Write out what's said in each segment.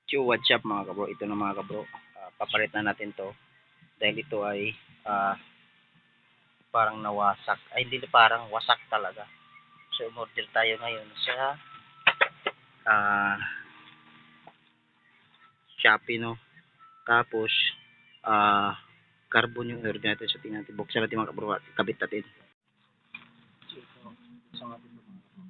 Yo, what's up mga kabro? Ito na mga kabro. Papalit na natin to dahil ito ay parang nawasak. Ay hindi na, parang wasak talaga. So umorder tayo ngayon sa ah, Shopee, no. Tapos carbon yung order natin. So tingnan natin, buksan natin mga kabro at kabit natin. So ito, buksan natin ito mga kabro.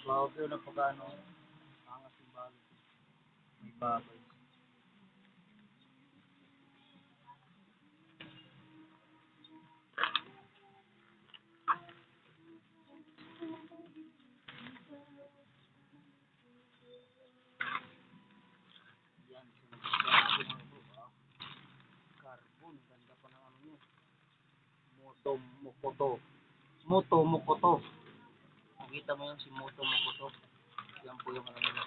Grabe na pagano angas yung balot. May babay. Yan, so carbon, ganda pa ng ano nyo. Moto Mokoto. Nakita mo yun si Moto Mokoto. Yan po yung ano nila.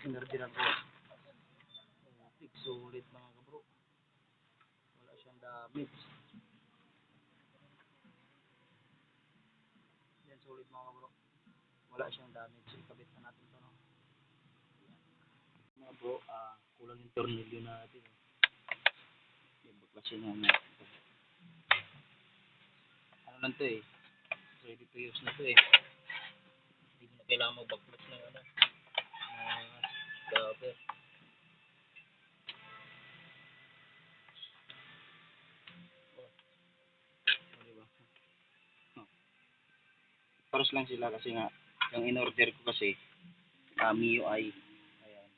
Sinerdiran ko. Sulit mga kabro. Wala siyang damage. Yan, sulit mga kabro. Wala siyang damage. So, ikabit na natin ito. No? Yan. Mga bro, kulang yung tornilyo natin. Yan, baklasin na natin. Ano lang ito eh. Ready to use na ito eh. Hindi mo na kailangan magbaklas ng ano. Cover. Paros lang sila kasi nga yung in-order ko kasi MIUI. Ayan.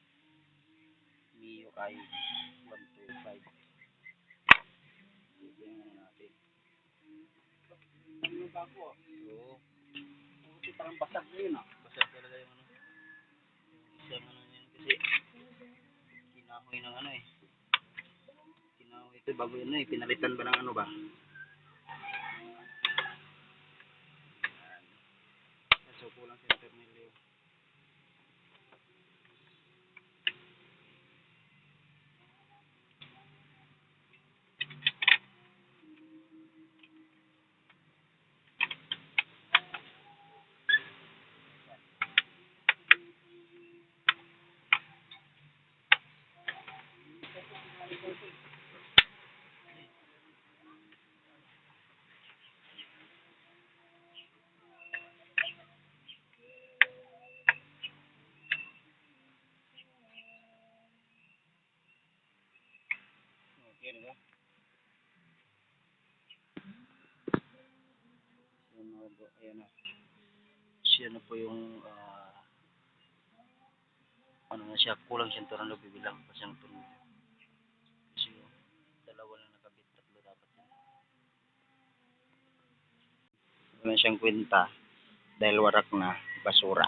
MIUI 125. Tingnan natin. Ano ba ko? Oo. Kasi parang basag na yun ah. Basag talaga yung ano. Isang ano yun kasi kinahoy ng ano eh. Kinahoy ito bago yun eh. Pinalitan ba ng ano ba? So kulang sa tornilyo. Okay na ba? Ayan na. Siya na po yung ano na siya, kulang siyang tornilyo, bibilang pa siyang tornilyo. Kasi yung dalawa lang nakabit, tatlo dapat yan. Wala siyang kwenta dahil warak na basura.